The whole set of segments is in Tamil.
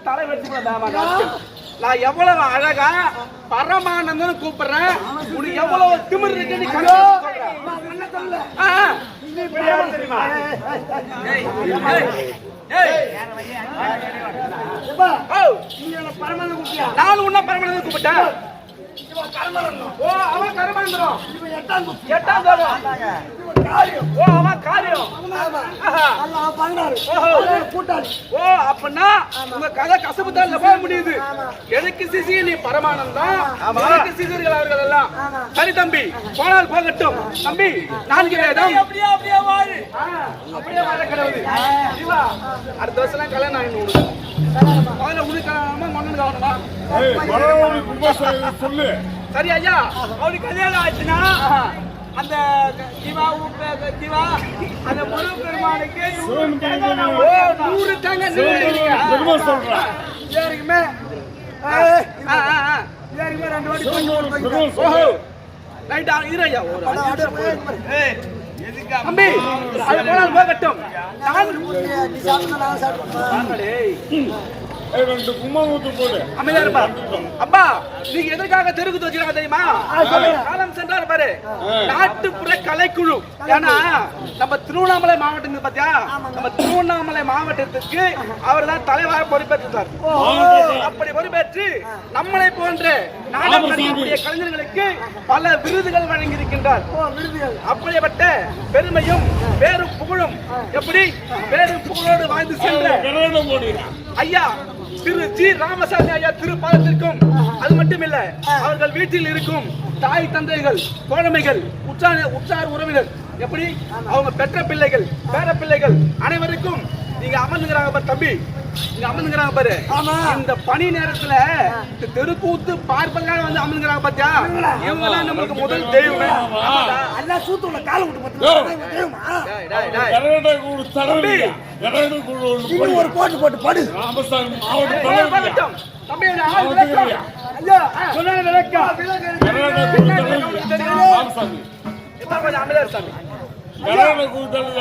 தலை வச்சு நான் எவ்வளவு அழகா பரமானந்தம் கூப்பிடுறேன். உனக்கு எவ்வளவு திமிர் இருக்கு நீ தெரியுமா? நானும் உன்ன பரமானந்தம் கூப்பிட்டேன். ஓ அவன் கருமாந்திரம் எட்டாம் தரம். ஓ அவன் காரியம். ஓ அப்படின்னா உங்க கதை கசப்பு தான் போக முடியுது. எனக்கு சிசி நீ பரமானந்தம், எனக்கு சிசிர்கள் அவர்கள் எல்லாம். சரி தம்பி, போனால் போகட்டும். தம்பி நான்கு வேதம் அப்படியே வாழு, அப்படியே வாழ கிடவுது. அடுத்த வருஷம் கல்யாணம் ஆகி சொல்லு. சரி ஐயா, அவனுக்கு கல்யாணம் ஆச்சுன்னா அந்த ஜீவா அந்த முழு பெருமானுக்கு 100 தாங்க யாருக்குமே 2 வாட்டி ரைட் ஐயா. தம்பி அது போனால் போகட்டும். அப்பா நீங்க எதற்காக தெருக்கு வச்சிருக்காங்க தெரியுமா? காலம் சென்றார் பாரு நாட்டுப்புற கலைக்குழு. ஏன்னா நம்ம திருவண்ணாமலை மாவட்டம் பாத்தியா, நம்ம திருவண்ணாமலை மாவட்டத்துக்கு அவர் தான் தலைவராக பொறுப்பேற்றார். அப்படி பொறுப்பேற்று நம்மளை போன்ற நாடகம் நடிக்கக்கூடிய கலைஞர்களுக்கு பல விருதுகள் வழங்கி இருக்கின்றார். அப்படிப்பட்ட பெருமையும் பேரும் புகழும் எப்படி பேரும் புகழோடு வாழ்ந்து சென்ற ஐயா திரு ஜி ராமசாமி ஐயா திருப்பாதத்திற்கும், அது மட்டும் இல்ல அவர்கள் வீட்டில் இருக்கும் தாய் தந்தைகள், தோழமைகள், உற்றார் உறவினர், எப்படி அவங்க பெற்ற பிள்ளைகள், பேர பிள்ளைகள் அனைவருக்கும் நீங்க அமர்ந்துக்கிறாங்க பாரு தம்பி, இங்க அமர்ந்துக்கிறாங்க பாரு. இந்த பனி நேரத்துல தெருக்கூத்து பார்ப்பதற்காக வந்து அமர்ந்துக்கிறாங்க பாத்தியா, இவங்க தான் நம்மளுக்கு முதல் தெய்வமே. எல்லாம் சூத்துல கால விட்டு ஒரு போட்டு போட்டு படு தம்பி. அமைதியார் சாமி பாட்டு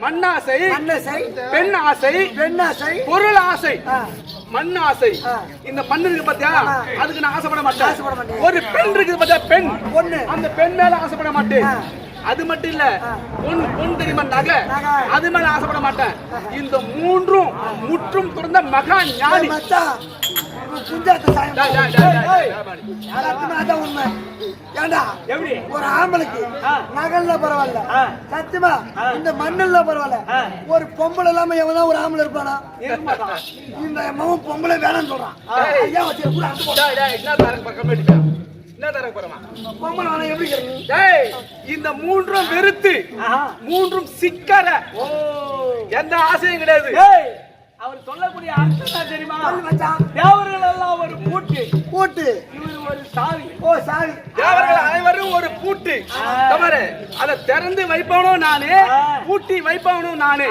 மண்ணாசை, பெண் ஆசை, பொருள் ஆசை, மண் ஆசை. இந்த மண் இருக்கு பாத்தியா, அதுக்கு நான் ஆசைப்பட மாட்டேன். ஒரு பெண் இருக்கு பாத்தியா, பெண், அந்த பெண் மேல ஆசைப்பட மாட்டேன். அது மட்டும் இல்ல பொன் தெரியுமா நகை, அது மேல ஆசைப்பட மாட்டேன். இந்த மூன்றும் முற்றும் துறந்த மகா ஞானி. ஒரு ஆம்பளைக்கு நகல்ல பரவாயில்ல, சத்தியமா இந்த மண்ணில் பரவாயில்ல. ஒரு பொம்பளை இல்லாம எவனா ஒரு ஆம்பளை இருப்பானா? இந்த அம்மாவும் பொம்பளை வேணாம்னு சொல்றான். இந்த மூன்றும் வெறுத்து, மூன்றும் சிக்கற எந்த ஆசையும் கிடையாது. அவர் சொல்லக்கூடிய அர்த்தம் தெரியுமா? தேவர்கள் எல்லாம் ஒரு பூட்டு, பூட்டு இவர் ஒரு சாவி. ஓ சாவி, தேவர்கள் அனைவரும் ஒரு பூட்டு. அதை திறந்து வைப்பவனும் நானே, பூட்டி வைப்பவனும் நானே.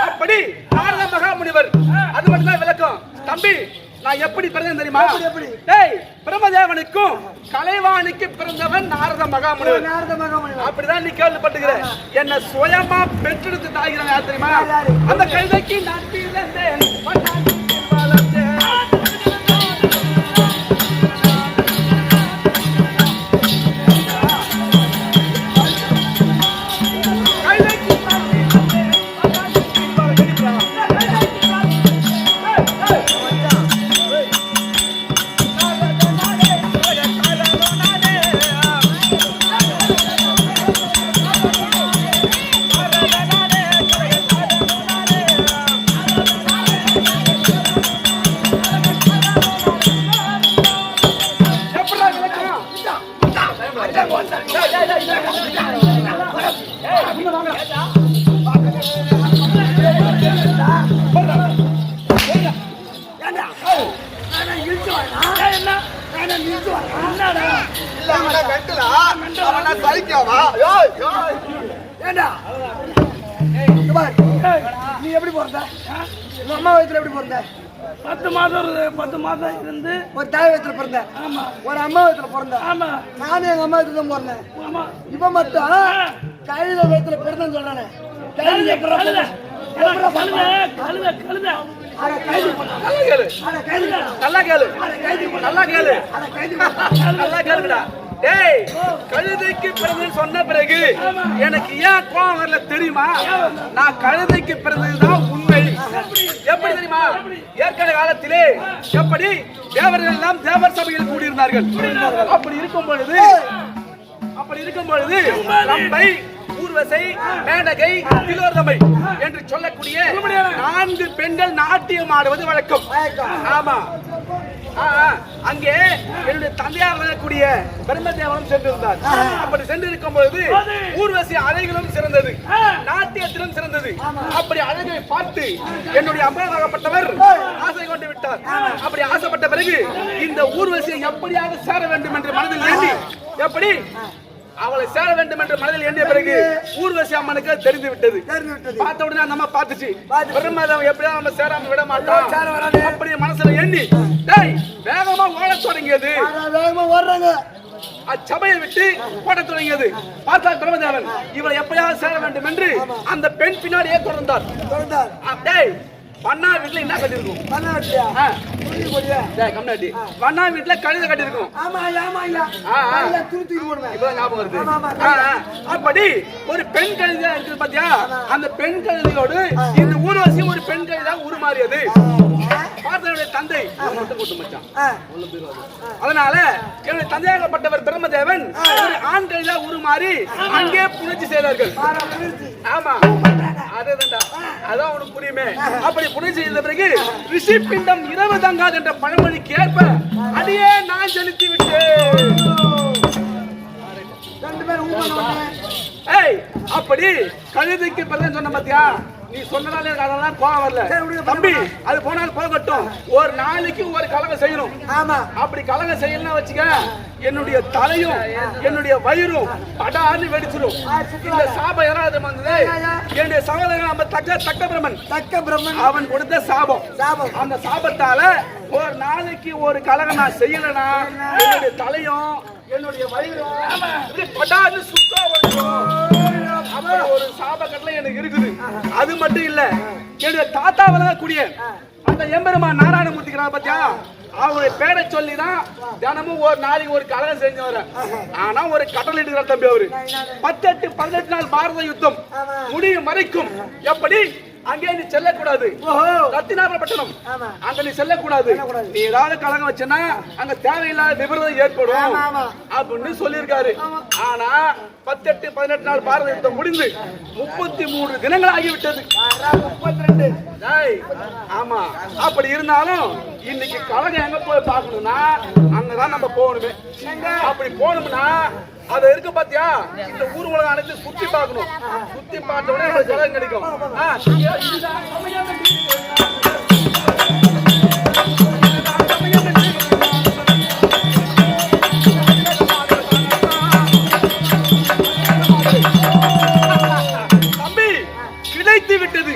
அப்படி நாரத மகாமுனிவர் அது மட்டும்தான் விளக்கம். தம்பி நான் எப்படி பிறந்தேன் தெரியுமா? எப்படி? டேய், பிரம்மதேவனுக்கும் கலைவாணிக்கு பிறந்தவன் நாரத மகாமுனிவர். நாரத மகாமுனிவர். அப்படிதான் நீ கேள்விப்பட்டுக்கிற. என்ன சுயமா பெற்றெடுத்து தாய்கிறாங்க யார் தெரியுமா? அந்த கழுதைக்கு நான் பிறந்தேன், பொன்னாட்டியில் வளர்ந்தேன். நீ எப்படி பிறந்த? அம்மா வயசுல எப்படி பிறந்த? 10 மாதம் இருந்து ஒரு தாய் வயசுல பிறந்த. ஆமா. ஒரு அம்மா வயசுல பிறந்த. ஆமா. நானும் எங்க அம்மா வயசுல தான் பிறந்தேன். ஆமா. இப்ப மட்டும் கையில வயசுல பிறந்தேன்னு சொல்றானே. கையில எப்படி பிறந்த? கழுத அட கைது பண்ண. நல்லா கேளு, அட கைது பண்ண. நல்லா கேளு, அட கைது பண்ண. நல்லா கேளு, அட கைது பண்ண. நல்லா கேளுடா. டேய், கழுதைக்கு பிறந்தது சொன்ன பிறகு எனக்கு ஏன் கோவம் வரல தெரியுமா? நான் கழுதைக்கு பிறந்ததுதான் உண்மை. எப்படி தெரியுமா? ஏற்கனவே காலத்திலே எப்படி தேவர்கள் எல்லாம் தேவர் சபையில் கூடியிருந்தார்கள். அப்படி இருக்கும் பொழுது ரம்பை, ஊர்வசை, மேனகை, திலோத்தமை என்று சொல்லக்கூடிய 4 பெண்கள் நாட்டியம் ஆடுவது வழக்கம். ஆமா. அங்கே என்னுடைய தந்தையார் வரக்கூடிய பிரம்மதேவனும் சென்றிருந்தார். அப்படி சென்றிருக்கும் பொழுது ஊர்வசி அழகிலும் சிறந்தது, நாட்டியத்திலும் சிறந்தது. அப்படி அழகை பார்த்து என்னுடைய அம்மாவாகப்பட்டவர் ஆசை கொண்டு விட்டார். அப்படி ஆசைப்பட்ட பிறகு இந்த ஊர்வசியை எப்படியாக சேர வேண்டும் என்று மனதில் எண்ணி, எப்படி அவளை சேர வேண்டும் என்று மனதில் எண்ணிய பிறகு ஊர்வசி அம்மனுக்கு தெரிந்து விட்டது. பார்த்த உடனே அந்த அம்மா பார்த்துச்சு, பிரம்மதேவன் எப்படியா நம்ம சேராம விட மாட்டோம் அப்படி மனசுல எண்ணி வேகமா ஓட தொடங்கியது. வேகமா ஓடுறாங்க. அச்சபையை விட்டு ஓட தொடங்கியது. பார்த்தால் பிரம்மதேவன் இவளை எப்படியாவது சேர வேண்டும் என்று அந்த பெண் பின்னாடியே தொடர்ந்தார். வண்ணா வீட்டுல என்ன கட்டிருக்கும்? வண்ணா வீட்டுல கழுதை கட்டிருக்கும். அப்படி ஒரு பெண் கழுதை இருக்குது பாத்தியா? அந்த பெண் கழுதையோடு இந்த ஊர்வசி ஒரு பெண் கழுதை உருமாறியது. பார்த்தனுடைய தந்தை அதனால என்னுடைய தந்தையாகப்பட்டவர் பிரம்மதேவன் ஒரு ஆண் கழுதை உருமாறி அங்கே புணர்ச்சி செய்தார்கள். ஆமா, அதான் உனக்கு புரியுமே. அப்படி புணர்ச்சி செய்த பிறகு ரிஷி பிண்டம் இரவு தங்காது என்ற பழமொழிக்கு ஏற்ப அடியே நான் செலுத்தி விட்டேன். அப்படி கழுதைக்கு பிறகு சொன்ன பாத்தியா? நீ சொன்னதால அதெல்லாம் கோவம் வரல தம்பி. அது போனாலும் போகட்டும். ஒரு நாளைக்கு ஒரு கலகம் செய்யணும். அப்படி கலகம் செய்யலாம் வச்சுக்க, என்னுடைய தலையும் என்னுடைய வயிறும் படான்னு வெடிச்சிடும். இந்த சாபம் யாராவது வந்தது என்னுடைய சகோதரன் நம்ம தக்க பிரம்மன் அவன் கொடுத்த சாபம். அந்த சாபத்தால ஒரு நாளைக்கு ஒரு கலகம் நான் செய்யலனா என்னுடைய தலையும் என்னுடைய வயிறும் படான்னு சுத்தா ஒரு சாப கட்டளை எனக்கு இருக்குது. அது மட்டும் இல்ல, என்னுடைய தாத்தா வளரக்கூடிய அந்த எம்பெருமான் நாராயணமூர்த்திக்கிறான் பாத்தியா? அவருடைய பேரை சொல்லிதான் தினமும் ஒரு நாளைக்கு ஒரு கலகம் செஞ்சு வர. ஆனா ஒரு கட்டளை இருக்கிறார் தம்பி. அவரு 18 நாள் பாரத யுத்தம் முடியும் வரைக்கும் எப்படி அங்கே நீ செல்லக்கூடாது. ரத்தினாபுரப்பட்டணம் அங்க நீ செல்லக்கூடாது. நீ ஏதாவது கலகம் வச்சனா அங்க தேவையில்லாத விபரீதம் ஏற்படும் அப்படின்னு சொல்லியிருக்காரு. ஆனா 18 நாள் பாரத யுத்தம் முடிந்து 33 தினங்கள் ஆகிவிட்டது. 32. ஆமா, அப்படி இருந்தாலும் இன்னைக்கு கலகம் எங்க போய் பார்க்கணும்னா அங்கதான் நம்ம போகணுமே. அப்படி போகணும்னா அது இருக்கு பாத்தியா? இந்த ஊர் உலகம் அனைத்து சுத்தி பார்க்கணும். சுத்தி பார்த்த உடனே கலகம் கிடைக்கும். தம்பி கிடைத்து விட்டது.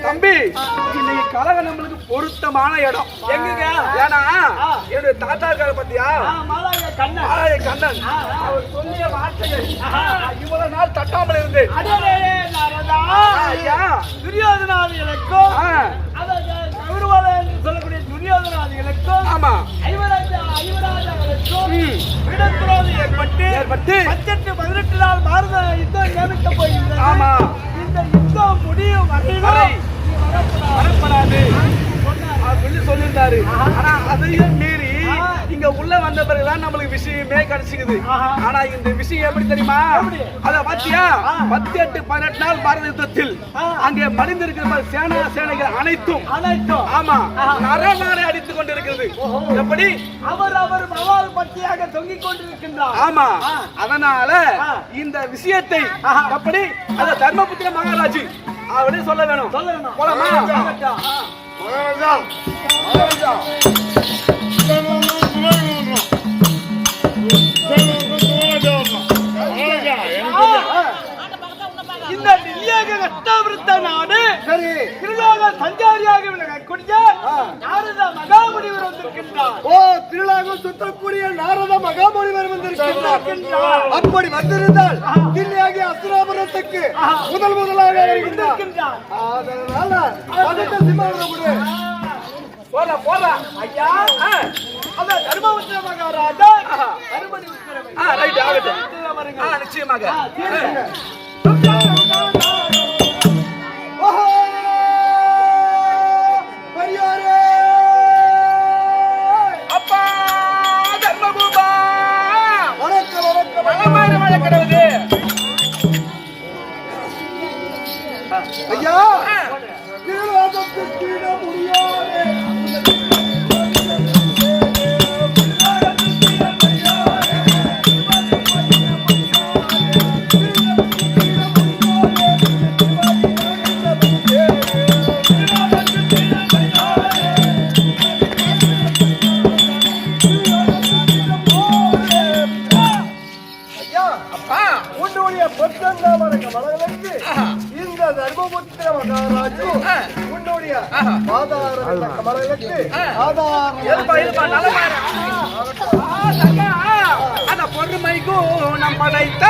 தம்பி இன்னைக்கு கலகம் நம்மளுக்கு பொறுத்து சுத்தமான இடம் எங்கங்க? ஏன்னா என்னுடைய தாத்தா இருக்காரு பாத்தியா மாலாய கண்ணன். மாலாய கண்ணன் அவர் சொல்லிய வார்த்தைகள் இவ்வளவு நாள் தட்டாமல் இருந்தேன். அடடே நாரதா, ஐயா துரியோதனாதிகளுக்கும் கௌரவன் என்று சொல்லக்கூடிய துரியோதனாதிகளுக்கும் ஆமா ஐவராஜர்களுக்கும் விடத்துரோது ஏற்பட்டு 18 நாள் பாரத யுத்தம் நியமிக்க போகின்றது. ஆமா இந்த யுத்தம் முடியும் வரை வரப்படாது அப்படின்னு சொல்லியிருந்தாரு. ஆனா அதையும் மீறி இங்க உள்ள வந்த பிறகுதான் நம்மளுக்கு விஷயமே கிடைச்சிக்குது. ஆனா இந்த விஷயம் எப்படி தெரியுமா? அத பாத்தியா 18 நாள் பாரத யுத்தத்தில் அங்கே மடிந்திருக்கிற சேனைகள் அனைத்தும் ஆமா நரநாரை அடித்துக் கொண்டிருக்கிறது. எப்படி அவர் மவால் பட்டியாக தொங்கிக் கொண்டிருக்கின்றார். ஆமா அதனால இந்த விஷயத்தை எப்படி அந்த தர்மபுத்திர மகாராஜ் அப்படின்னு சொல்ல வேணும். போலாமா? இந்த நிலையாக கஷ்டவிருத்த நாடு சரி திருநாக சஞ்சாரியாக விளங்கக்கூடிய நாரத மகாமுனிவர் வந்திருக்கின்றார். ஓ திருநாக சுத்தக்கூடிய நாரத மகாமுனிவர் வந்திருக்கின்றார். அப்படி வந்திருந்தால் தில்லியாகிய அசுராபுரத்துக்கு முதலாக இருக்கின்றார். அதனால அதற்கு சிம்மாசனம் கொடு. போடா ஐயா அந்த தர்மபுத்திர மகாராஜா தர்மபுரி உத்தரவை ரைட் ஆகட்டும். நிச்சயமாக அப்பா தர்மபூபா வணக்கம் மழை கிடவுது. ஐயா கீழ முடியாது. உன்னுடைய மலர்களுக்கு இந்த தர்மபுத்திர மகாராஜு உன்னுடைய மலர்களுக்கு அந்த பொறுமைக்கும் நம் படைத்த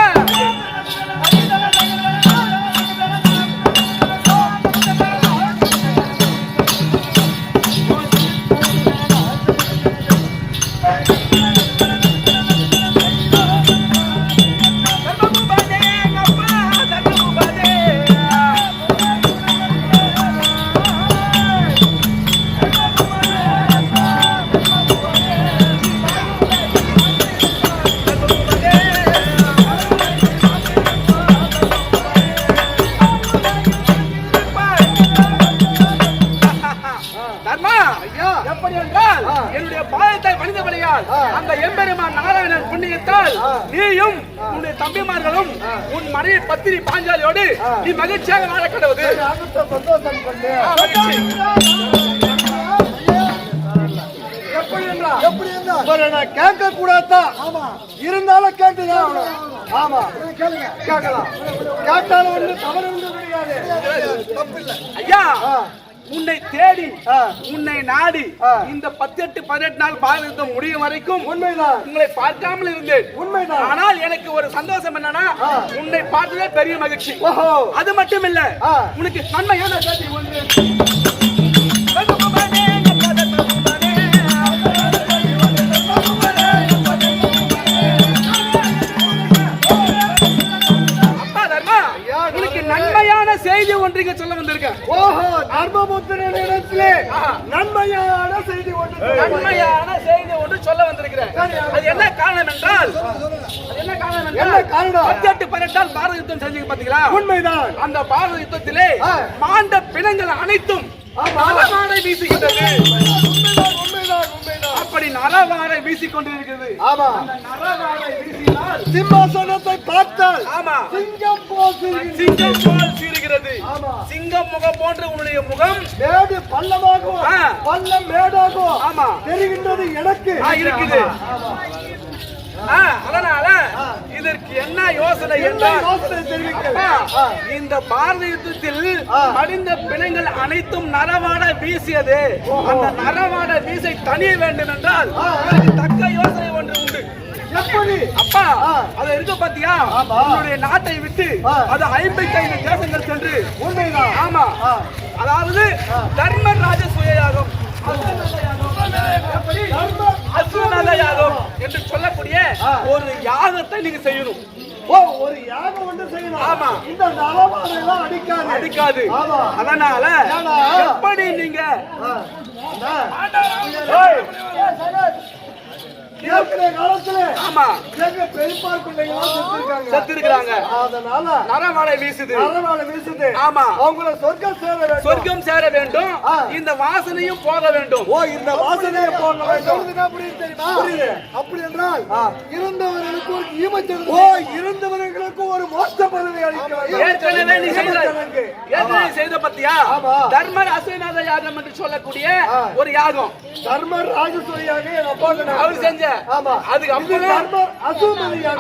என்னுடைய பாதத்தை பணிந்தபடியால் அந்த எம்பெருமான் நாராயணன் புண்ணியத்தால் நீயும் உன்னுடைய தம்பிமார்களும் உன் மனைவி பத்தினி பாஞ்சாலியோடு நீ மகிழ்ச்சியாக வாழ கடவுது. கேட்க கூடாதான். இருந்தாலும் கேட்டுதான். ஆமா கேட்கலாம். கேட்டாலும் ஒண்ணு தவறு ஒன்று கிடையாது. ஐயா உன்னை தேடி உன்னை நாடி இந்த 18 நாள் பாரத முடியும் வரைக்கும் உண்மைதான் உங்களை பார்க்காமல் இருந்தேன். உண்மைதான். ஆனால் எனக்கு ஒரு சந்தோஷம் என்னன்னா உன்னை பார்த்ததே பெரிய மகிழ்ச்சி. அது மட்டும் இல்ல உனக்கு நன்மையான செய்தி ஒன்று. நன்மையான செய்தி ஒன்றிங்க சொல்ல வந்திருக்கேன். ஓஹோ தர்மபுத்திரனிடத்திலே நன்மையான செய்தி ஒன்று சொல்ல வந்திருக்கிறேன். அது என்ன காரணம் என்றால் 18 பாரத யுத்தம் செஞ்சீங்க பாத்தீங்களா? உண்மைதான். அந்த பாரத யுத்தத்திலே மாண்ட பிணங்கள் அனைத்தும் நரவாடை வீசுகின்றது. அப்படி நரவாடை வீசிக்கொண்டிருக்கிறது. அந்த நரவாடை வீசினால் சிம்மாசனத்தை பார்த்தால் சிங்கம் போல் சீறுகிறது. சிங்கம் முகம் போன்ற உன்னுடைய முகம் மேடு பள்ளமாகும், பள்ளம் மேடாகும் தெரிகின்றது எனக்கு இருக்குது. அதனால இதற்கு என்ன யோசனை என்றால் அப்பா, இந்த பாரத யுத்தத்தில் மடிந்த பிணங்கள் அனைத்தும் நரவாட வீசியது. அந்த நரவாட வீசை தணிய வேண்டும் என்றால் இதற்கு தக்க யோசனை ஒன்று உண்டு. எப்படி அப்பா, அது இருக்க பாத்தியா, உன்னுடைய நாட்டை விட்டு அது 55 தேசங்கள் சென்று. உண்மைதான். ஆமா, அதாவது தர்மராஜ சுயயாகம், அசுவநாத யாகம் என்று சொல்லக்கூடிய ஒரு யாகத்தை நீங்க செய்யணும். ஓ, ஒரு யாகம் ஒன்று செய்யணும். ஆமா. இந்த நரவாடை எல்லாம் அடிக்காது. ஆமா. அதனால எப்படி நீங்க காலத்துல ஆமா பெருப்பா பிள்ளைங்க செத்துருக்காங்க. அதனால நரவாடை வீசுது. ஆமா. ஆமா, அவங்கள சொர்க்கம் சேர வேண்டும். இந்த வாசனையும் போக வேண்டும். ஓ, இந்த வாசனையை போக வேண்டும். அப்படி என்றால் இருந்தவர்களுக்கு ஒரு ஈமச்சல். ஓ, இருந்தவர்களுக்கு ஒரு மோட்ச பதவி அளிக்க. ஏற்கனவே நீ செய்த பத்தியா தர்மர் அசுவநாத யாகம் என்று சொல்லக்கூடிய ஒரு யாகம். தர்மர் ராஜசுவ யாகம் எங்க அப்பா அவர் செஞ்ச. ஆமா. அதுக்கு அப்புறம்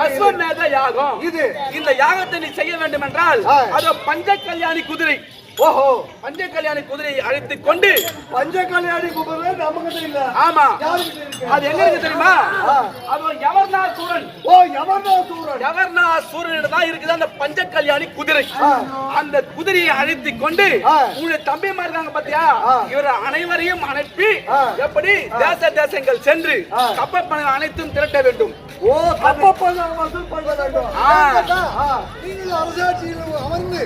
அஸ்வமேத யாகம். இது இந்த யாகத்தை நீ செய்ய வேண்டும் என்றால் அது பஞ்ச கல்யாணி குதிரை. ஓஹோ, பஞ்ச கல்யாணி குதிரையை அழைத்துக் கொண்டு. பஞ்ச கல்யாணி குதிரை நமக்கு தெரியல. ஆமா, யாருக்கு அது எங்க இருக்கு தெரியுமா? அது யவர்ணாசூரன். ஓ, யவர்ணாசூரன். யவர்ணாசூரன் தான் இருக்குது அந்த பஞ்ச கல்யாணி குதிரை. அந்த குதிரையை அழைத்துக் கொண்டு உங்களுடைய தம்பிமார் இருக்காங்க பாத்தியா, இவர் அனைவரையும் அனுப்பி எப்படி தேசங்கள் சென்று கப்பற்பணம் அனைத்தும் திரட்ட வேண்டும். ஓ, கப்பற்பணம் வசூல் பண்ண வேண்டும். நீங்கள் அரசாட்சியில் அமர்ந்து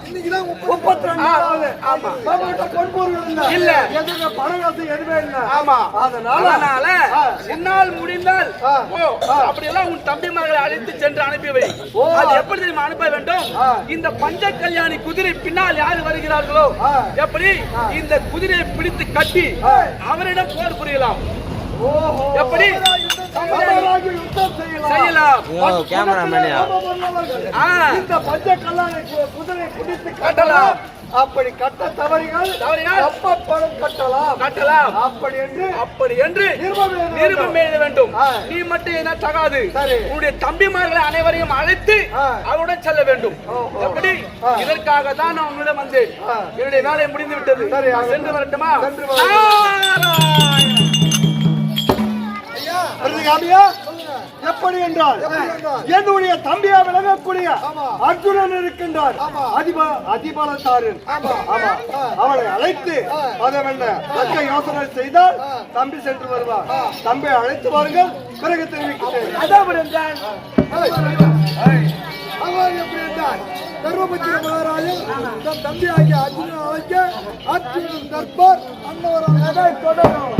இன்னைக்குதான் 32 ஆமா இல்ல, எதுக்கு பணம் காசு எதுவே இல்ல. ஆமா, அதனால என்னால் முடிந்தால் அப்படி எல்லாம் உன் தம்பிமார்களை அழைத்து சென்று அனுப்பி வை. அது எப்படி தெரியுமா அனுப்ப வேண்டும்? இந்த பஞ்ச கல்யாணி குதிரை பின்னால் யார் வருகிறார்களோ எப்படி இந்த குதிரையை பிடித்து கட்டி அவரிடம் போர் புரியலாம். எப்படி செய்யலாம்? இந்த பஞ்ச கல்யாணி குதிரை பிடித்து கட்டலாம். அப்படி கட்ட தவறினால் கப்பற்பணம் கட்டலாம். அப்படி என்று நிருபம் எழுத வேண்டும். நீ மட்டும் என்ன தகாது, உன்னுடைய தம்பிமார்களை அனைவரையும் அழைத்து அவருடன் செல்ல வேண்டும். எப்படி? இதற்காக தான் நான் உன்னிடம் வந்தேன். என்னுடைய வேலை முடிந்து விட்டது. சென்று வரட்டுமா? எப்படி என்றால் என்னுடைய தம்பியா விளங்கக்கூடிய அர்ஜுனன் இருக்கின்றார். அதிபலத்தாரன். அவளை அழைத்து தக்க யோசனை செய்தால் தம்பி சென்று வருவார். தம்பி அழைத்து வாருங்கள், பிறகு தெரிவிக்கிறேன். அவர் எப்படி என்றால் தர்மபுத்திர மகாராஜன் தன் தம்பி ஆகிய அர்ஜுனன் அழைக்க அர்ஜுனன் தர்பார் அன்னவராக தொடரும்.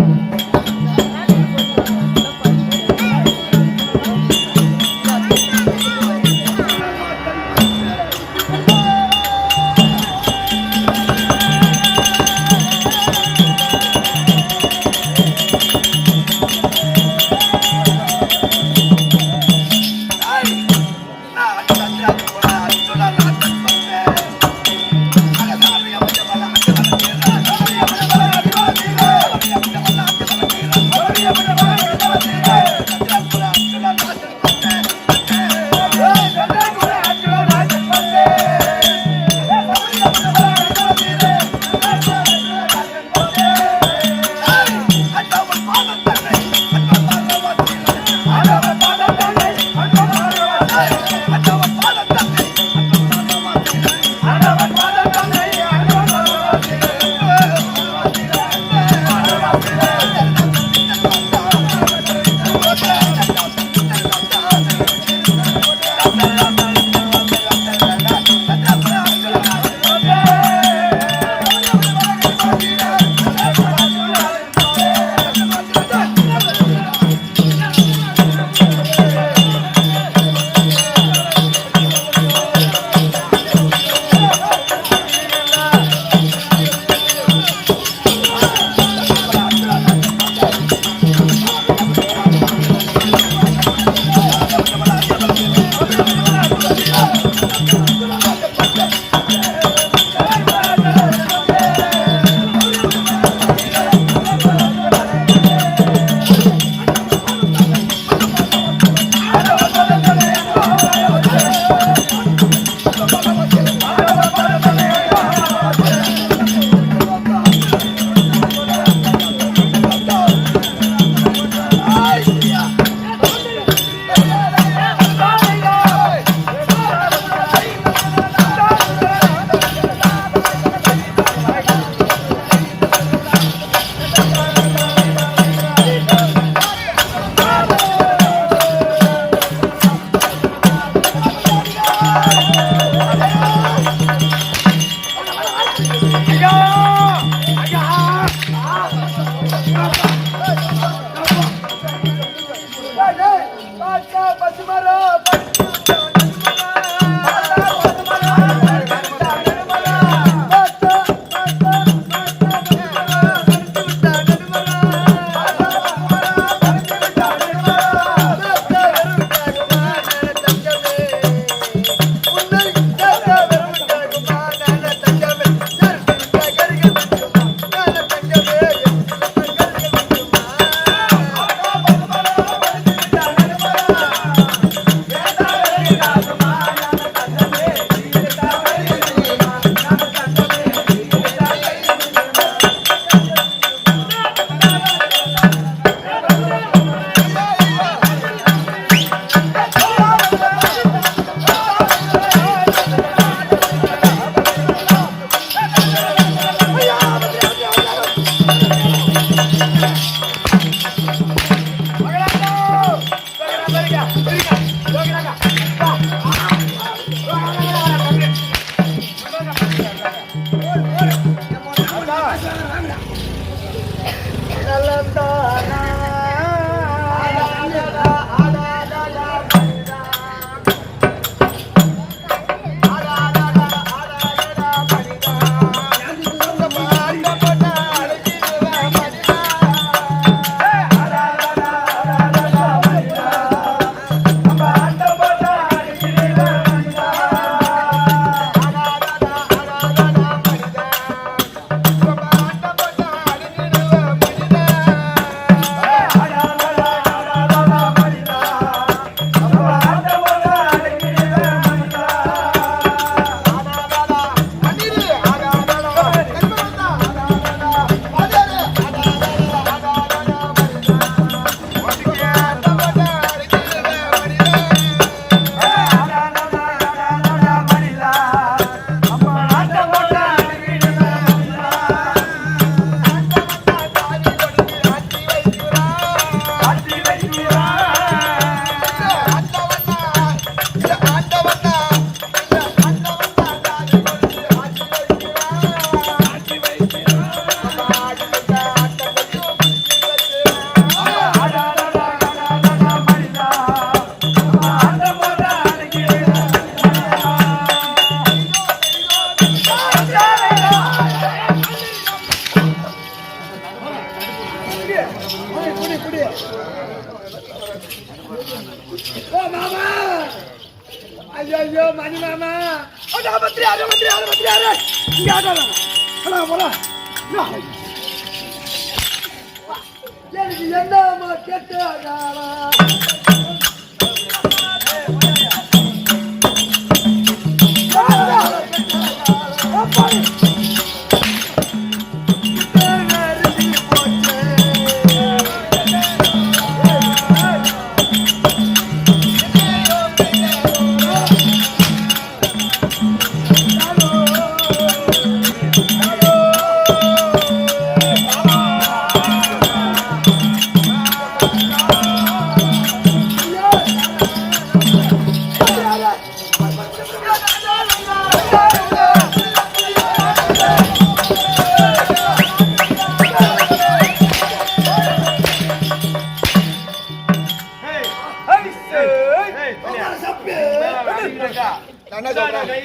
எனக்கு என்னமா கேட்டாரா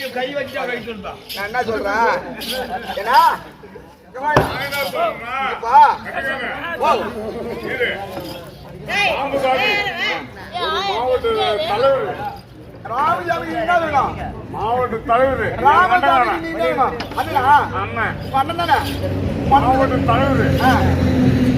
கை வச்சா கை சொல்றா. நான் என்ன சொல்றேன் ஏன்னா ராமசாமி என்ன வேணும்? மாவட்ட தலைவர் ராமசாமி நீ என்ன வேணும்? அண்ணா அண்ணன் பண்ண தானே மாவட்ட தலைவர்